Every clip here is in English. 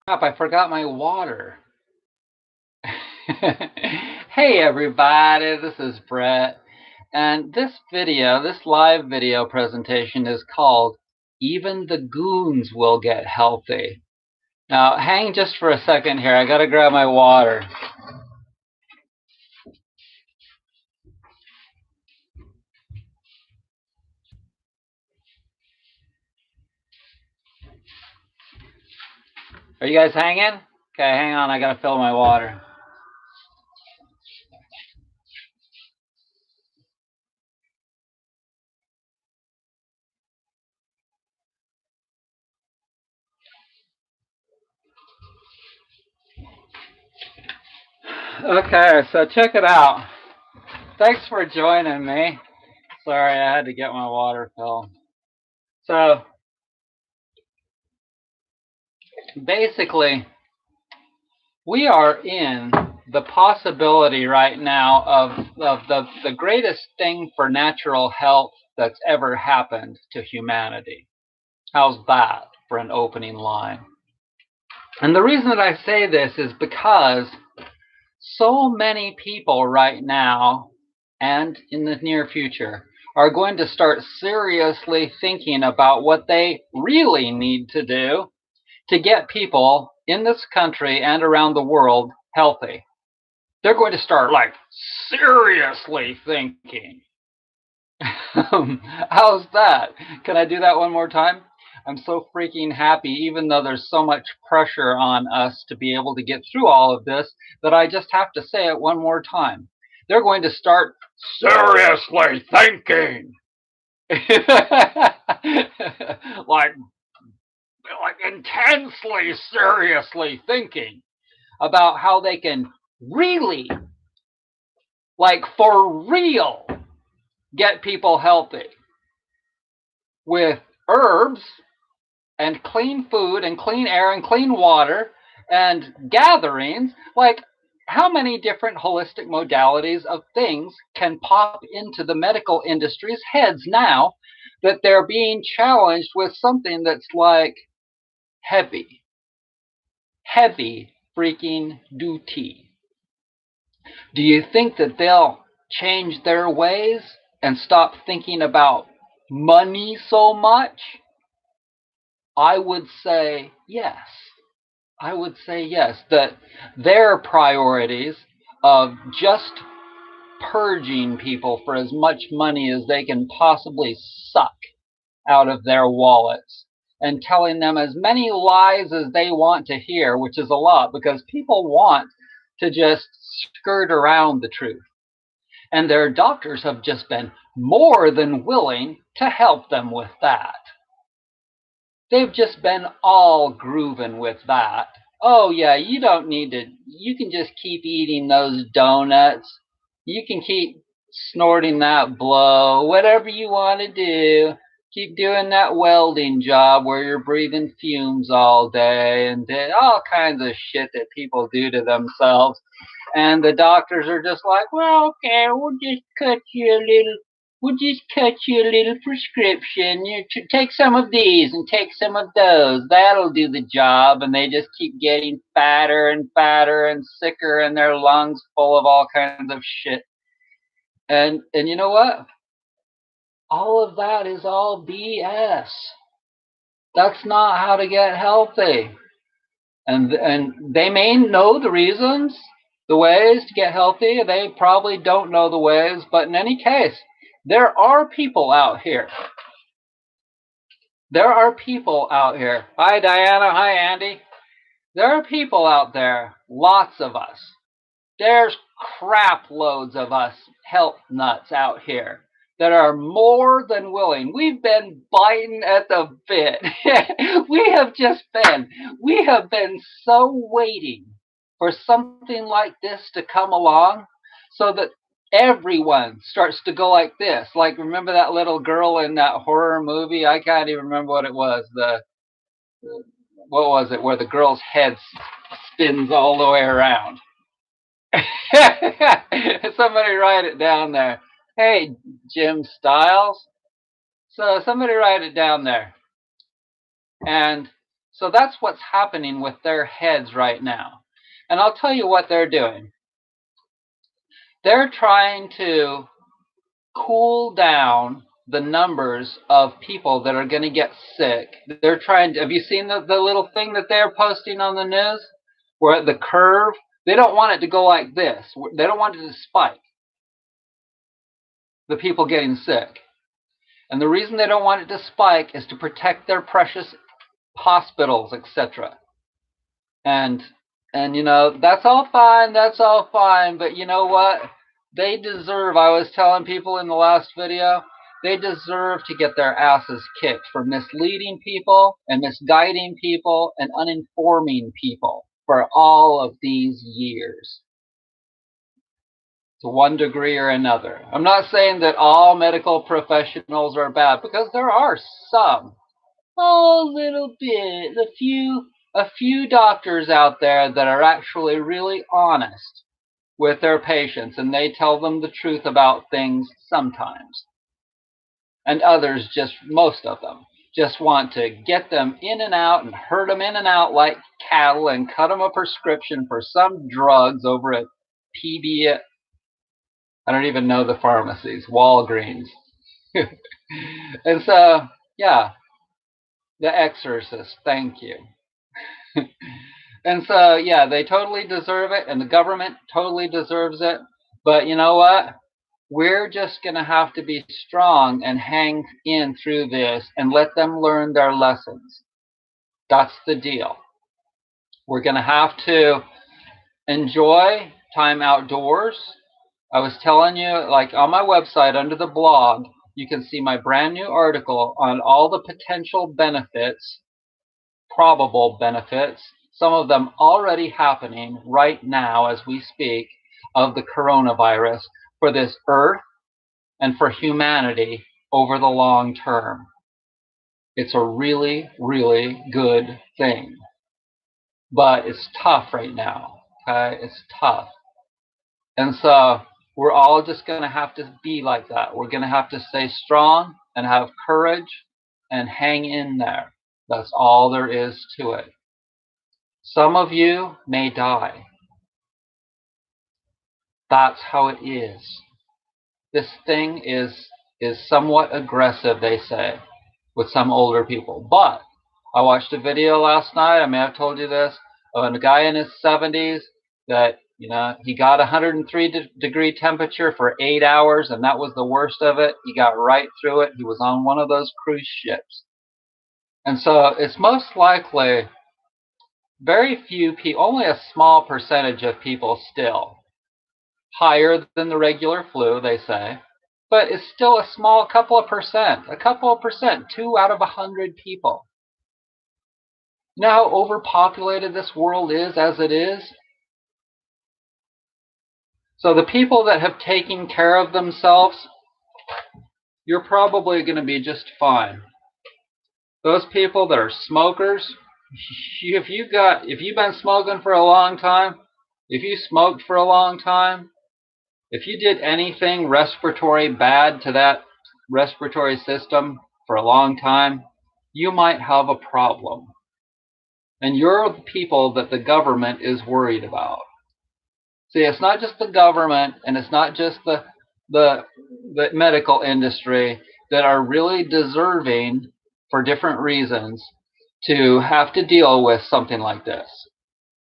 Crap, I forgot my water. Hey everybody, this is Brett, and this live video presentation is called Even the Goons Will Get Healthy. Now, hang just for a second here, I gotta grab my water. Are you guys hanging? Okay, hang on, I gotta fill my water. Okay, so check it out. Thanks for joining me. Sorry, I had to get my water filled. So, basically, we are in the possibility right now of the greatest thing for natural health that's ever happened to humanity. How's that for an opening line? And the reason that I say this is because so many people right now and in the near future are going to start seriously thinking about what they really need to do to get people in this country and around the world healthy. They're going to start like seriously thinking. How's that? Can I do that one more time? I'm so freaking happy, even though there's so much pressure on us to be able to get through all of this, that I just have to say it one more time. They're going to start seriously thinking. like intensely seriously thinking about how they can really, like for real, get people healthy with herbs and clean food and clean air and clean water and gatherings. Like, how many different holistic modalities of things can pop into the medical industry's heads now that they're being challenged with something that's like heavy freaking duty? Do you think that they'll change their ways and stop thinking about money so much? I would say yes. I would say yes, that their priorities of just purging people for as much money as they can possibly suck out of their wallets and telling them as many lies as they want to hear, which is a lot because people want to just skirt around the truth. And their doctors have just been more than willing to help them with that. They've just been all grooving with that. Oh, yeah, you don't need to, you can just keep eating those donuts. You can keep snorting that blow, whatever you want to do. Keep doing that welding job where you're breathing fumes all day and all kinds of shit that people do to themselves. And the doctors are just like, well, okay, we'll just cut you a little prescription. You take some of these and take some of those. That'll do the job. And they just keep getting fatter and fatter and sicker, and their lungs full of all kinds of shit. And you know what? All of that is all BS. That's not how to get healthy. And they may know the reasons, the ways to get healthy. They probably don't know the ways, but in any case, there are people out here. There are people out here. Hi, Diana. Hi, Andy. There are people out there, lots of us. There's crap loads of us health nuts out here that are more than willing. We've been biting at the bit. We have been so waiting for something like this to come along so that everyone starts to go like this. Like, remember that little girl in that horror movie? I can't even remember what it was. What was it? Where the girl's head spins all the way around. Somebody write it down there. Hey, Jim Styles. So somebody write it down there. And So that's what's happening with their heads right now. And I'll tell you what they're doing. They're trying to cool down the numbers of people that are going to get sick. They're trying to, have you seen the little thing that they're posting on the news? Where the curve, they don't want it to go like this. They don't want it to spike, the people getting sick. And the reason they don't want it to spike is to protect their precious hospitals, etc. And you know, that's all fine, but you know what? They deserve, I was telling people in the last video, they deserve to get their asses kicked for misleading people and misguiding people and uninforming people for all of these years, to one degree or another. I'm not saying that all medical professionals are bad, because there are some. A little bit. A few doctors out there that are actually really honest with their patients, and they tell them the truth about things sometimes. And others, most of them, just want to get them in and out and herd them in and out like cattle and cut them a prescription for some drugs over at PB. I don't even know the pharmacies, Walgreens. And so, yeah, The Exorcist, thank you. And so, yeah, they totally deserve it, and the government totally deserves it. But you know what? We're just going to have to be strong and hang in through this and let them learn their lessons. That's the deal. We're going to have to enjoy time outdoors. I was telling you, like on my website under the blog, you can see my brand new article on all the potential benefits, probable benefits, some of them already happening right now as we speak, of the coronavirus for this earth and for humanity over the long term. It's a really, really good thing. But it's tough right now, okay? It's tough. And so we're all just going to have to be like that. We're going to have to stay strong and have courage and hang in there. That's all there is to it. Some of you may die. That's how it is. This thing is somewhat aggressive, they say, with some older people. But I watched a video last night, I may have told you this, of a guy in his 70s that, you know, he got 103-degree temperature for 8 hours, and that was the worst of it. He got right through it. He was on one of those cruise ships. And so it's most likely very few people, only a small percentage of people still, higher than the regular flu, they say, but it's still a small couple of percent, 2 out of 100 people. You know how overpopulated this world is as it is? So the people that have taken care of themselves, you're probably going to be just fine. Those people that are smokers, if you've been smoking for a long time, if you smoked for a long time, if you did anything respiratory bad to that respiratory system for a long time, you might have a problem. And you're the people that the government is worried about. See, it's not just the government, and it's not just the medical industry that are really deserving, for different reasons, to have to deal with something like this.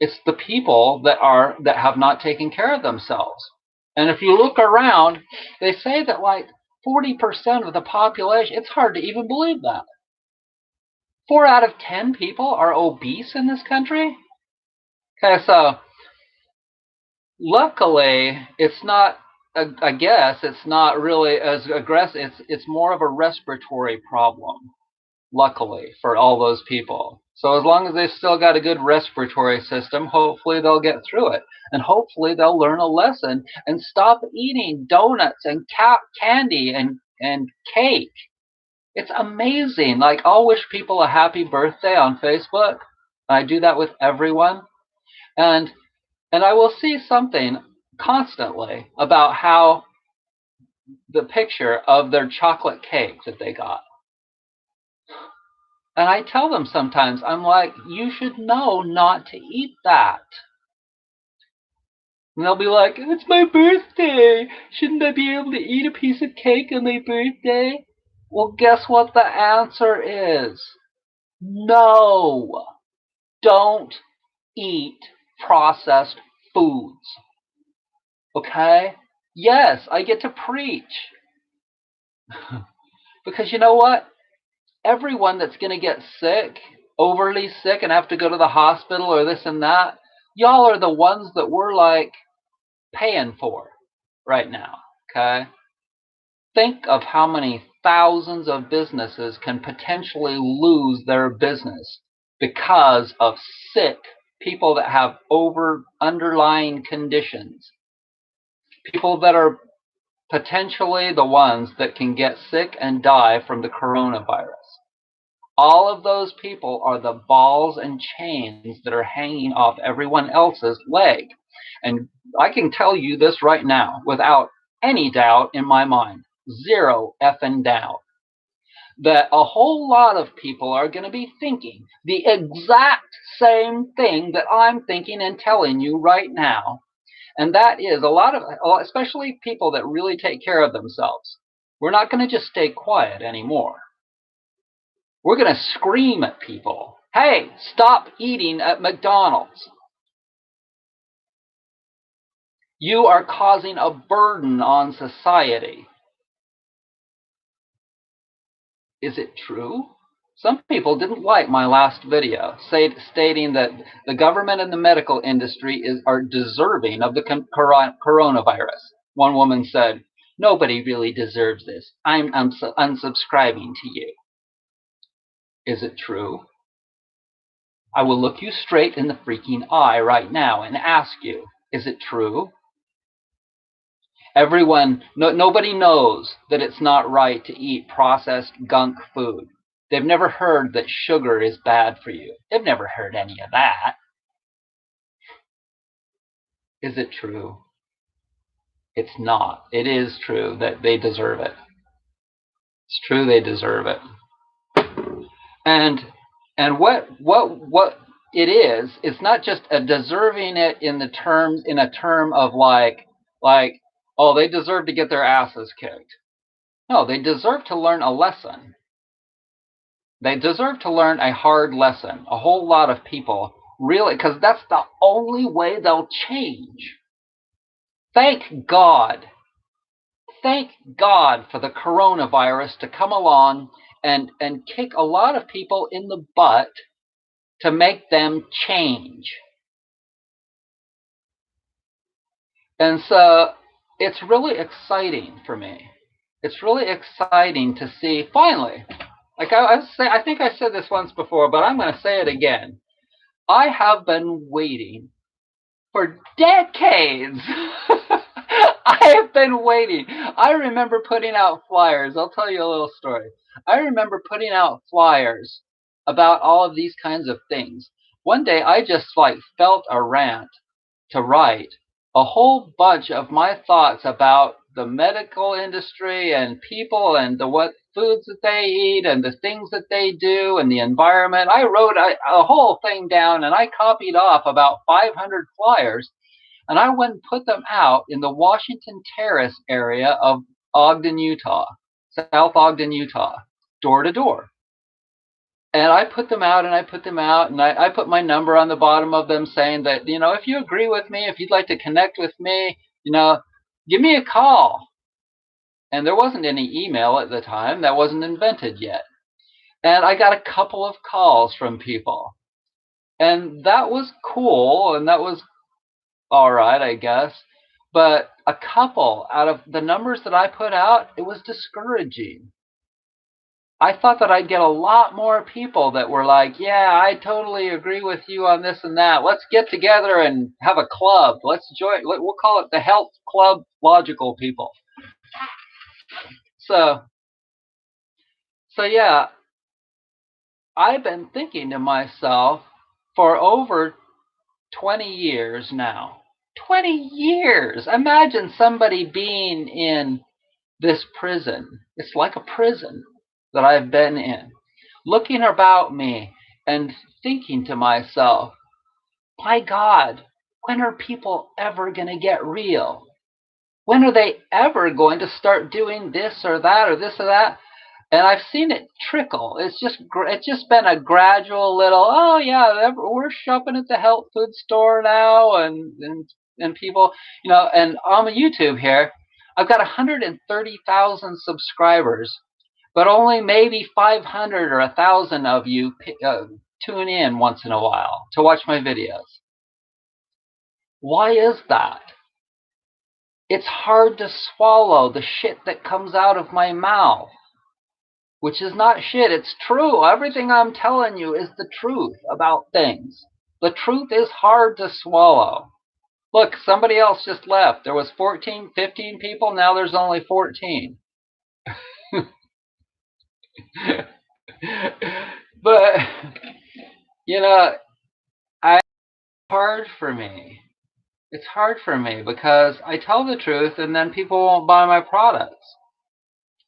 It's the people that have not taken care of themselves. And if you look around, they say that like 40% of the population, it's hard to even believe that. 4 out of 10 people are obese in this country? Okay, so luckily, it's not, I guess, it's not really as aggressive. It's more of a respiratory problem, luckily, for all those people. So as long as they've still got a good respiratory system, hopefully they'll get through it. And hopefully they'll learn a lesson and stop eating donuts and candy and cake. It's amazing. Like, I'll wish people a happy birthday on Facebook. I do that with everyone. And I will see something constantly about how the picture of their chocolate cake that they got. And I tell them sometimes, I'm like, you should know not to eat that. And they'll be like, it's my birthday. Shouldn't I be able to eat a piece of cake on my birthday? Well, guess what the answer is? No. Don't eat processed foods. Okay? Yes, I get to preach. Because you know what? Everyone that's going to get sick, overly sick, and have to go to the hospital or this and that, y'all are the ones that we're like paying for right now. Okay? Think of how many thousands of businesses can potentially lose their business because of sick people that have underlying conditions. People that are potentially the ones that can get sick and die from the coronavirus. All of those people are the balls and chains that are hanging off everyone else's leg. And I can tell you this right now without any doubt in my mind, zero effing doubt, that a whole lot of people are going to be thinking the exact same thing that I'm thinking and telling you right now. And that is especially people that really take care of themselves. We're not going to just stay quiet anymore. We're going to scream at people. Hey, stop eating at McDonald's. You are causing a burden on society. Is it true? Some people didn't like my last video, stating that the government and the medical industry are deserving of the coronavirus. One woman said, nobody really deserves this. I'm unsubscribing to you. Is it true? I will look you straight in the freaking eye right now and ask you, is it true? Nobody knows that it's not right to eat processed gunk food. They've never heard that sugar is bad for you. They've never heard any of that. Is it true? It's not. It is true that they deserve it. It's true they deserve it. And what it is, it's not just a deserving it in a term of like, oh, they deserve to get their asses kicked. No, they deserve to learn a lesson. They deserve to learn a hard lesson. A whole lot of people really, because that's the only way they'll change. Thank God. Thank God for the coronavirus to come along and kick a lot of people in the butt to make them change. And so it's really exciting for me. It's really exciting to see, finally, like I think I said this once before, but I'm going to say it again. I have been waiting for decades. I have been waiting. I remember putting out flyers. I'll tell you a little story. I remember putting out flyers about all of these kinds of things. One day I just felt a rant to write a whole bunch of my thoughts about the medical industry and people and what foods that they eat and the things that they do and the environment. I wrote a whole thing down and I copied off about 500 flyers and I went and put them out in the Washington Terrace area of Ogden, Utah, South Ogden, Utah, door to door. And I put them out and I put them out and I put my number on the bottom of them saying that, if you agree with me, if you'd like to connect with me, give me a call. And there wasn't any email at the time. That wasn't invented yet. And I got a couple of calls from people. And that was cool and that was all right, I guess. But a couple out of the numbers that I put out, it was discouraging. I thought that I'd get a lot more people that were like, yeah, I totally agree with you on this and that. Let's get together and have a club. Let's join. We'll call it the Health Club Logical People. So yeah, I've been thinking to myself for over 20 years now. 20 years. Imagine somebody being in this prison. It's like a prison that I've been in. looking about me and thinking to myself, my God, when are people ever going to get real? When are they ever going to start doing this or that or this or that? And I've seen it trickle. It's just been a gradual little, oh yeah, we're shopping at the health food store now, and people, and on YouTube here, I've got 130,000 subscribers, but only maybe 500 or 1,000 of you tune in once in a while to watch my videos. Why is that? It's hard to swallow the shit that comes out of my mouth. Which is not shit, it's true. Everything I'm telling you is the truth about things. The truth is hard to swallow. Look, somebody else just left. There was 14, 15 people, now there's only 14. But, it's hard for me. It's hard for me because I tell the truth and then people won't buy my products.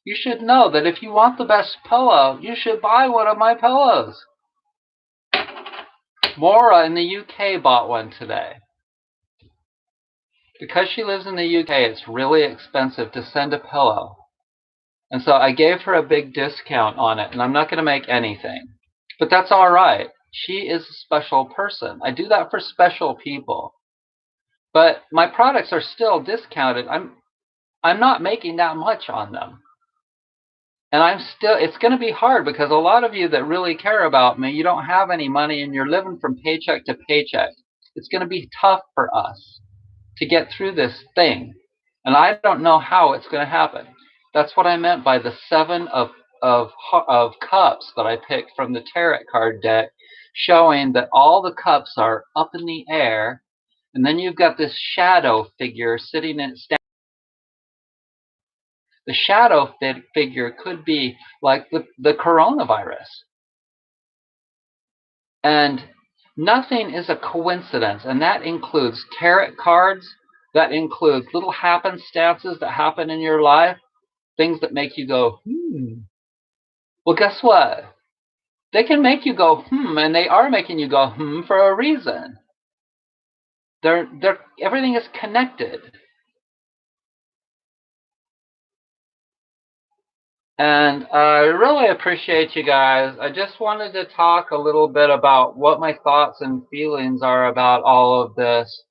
You should know that if you want the best pillow, you should buy one of my pillows. Maura in the UK bought one today. Because she lives in the UK, it's really expensive to send a pillow. And so I gave her a big discount on it, and I'm not going to make anything. But that's all right. She is a special person. I do that for special people. But my products are still discounted. I'm not making that much on them. And it's going to be hard because a lot of you that really care about me, you don't have any money and you're living from paycheck to paycheck. It's going to be tough for us to get through this thing. And I don't know how it's going to happen. That's what I meant by the 7 of cups that I picked from the tarot card deck, showing that all the cups are up in the air. And then you've got this shadow figure sitting in the shadow figure could be like the coronavirus. And nothing is a coincidence, and that includes tarot cards, that includes little happenstances that happen in your life, things that make you go, Well, guess what? They can make you go, and they are making you go, for a reason. Everything is connected. And I really appreciate you guys. I just wanted to talk a little bit about what my thoughts and feelings are about all of this.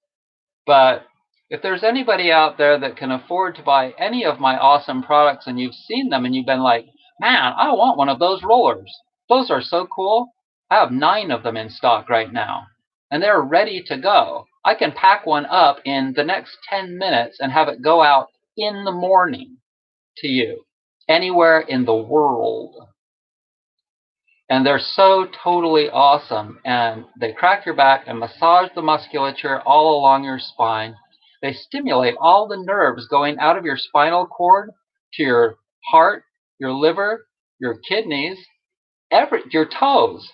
But if there's anybody out there that can afford to buy any of my awesome products and you've seen them and you've been like, man, I want one of those rollers. Those are so cool. I have 9 of them in stock right now. And they're ready to go. I can pack one up in the next 10 minutes and have it go out in the morning to you. Anywhere in the world. And they're so totally awesome. And they crack your back and massage the musculature all along your spine. They stimulate all the nerves going out of your spinal cord to your heart, your liver, your kidneys, your toes,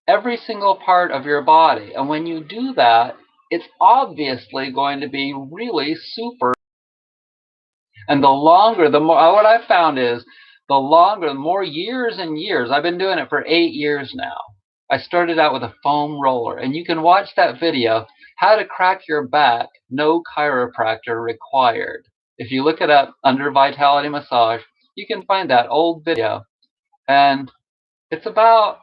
every single part of your body. And when you do that, it's obviously going to be really super. And the longer, the more, what I've found is, the more years and years, I've been doing it for 8 years now. I started out with a foam roller, and you can watch that video, How to Crack Your Back, No Chiropractor Required. If you look it up under Vitality Massage, you can find that old video. And it's at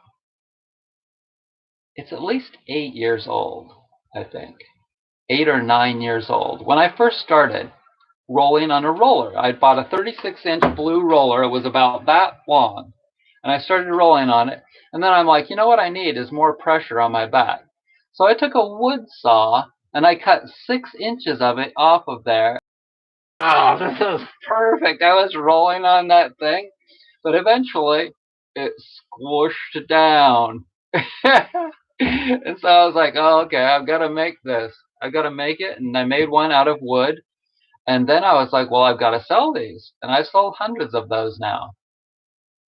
least 8 years old, I think. 8 or 9 years old. When I first started rolling on a roller, I bought a 36-inch blue roller. It was about that long. And I started rolling on it. And then I'm like, you know what I need is more pressure on my back. So I took a wood saw and I cut 6 inches of it off of there. Oh, this is perfect. I was rolling on that thing. But eventually, it squished down. And so I was like, oh, okay, I've got to make this. I've got to make it. And I made one out of wood. And then I was like, well, I've got to sell these. And I've sold hundreds of those now.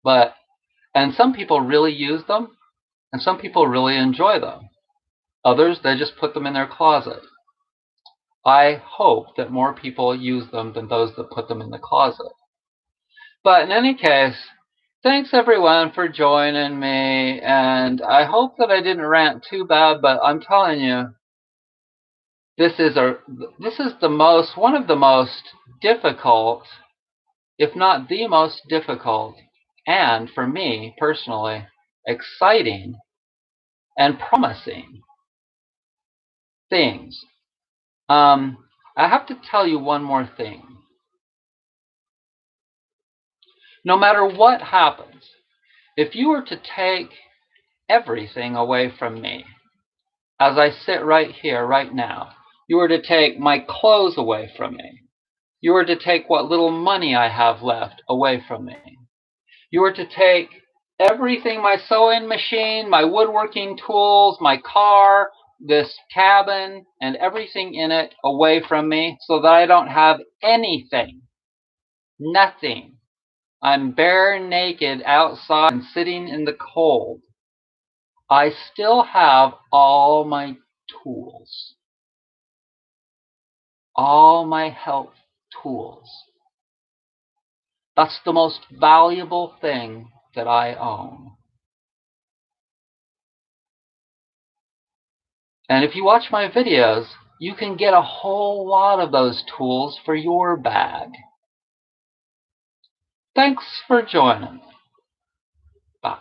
And some people really use them. And some people really enjoy them. Others, they just put them in their closet. I hope that more people use them than those that put them in the closet. But in any case, thanks everyone for joining me, and I hope that I didn't rant too bad, but I'm telling you, this is one of the most difficult, if not the most difficult, and for me personally, exciting and promising things. I have to tell you one more thing. No matter what happens, if you were to take everything away from me, as I sit right here, right now, you were to take my clothes away from me, you were to take what little money I have left away from me, you were to take everything, my sewing machine, my woodworking tools, my car, this cabin, and everything in it away from me so that I don't have anything, nothing. I'm bare naked outside and sitting in the cold. I still have all my tools, all my health tools. That's the most valuable thing that I own. And if you watch my videos, you can get a whole lot of those tools for your bag. Thanks for joining me. Bye.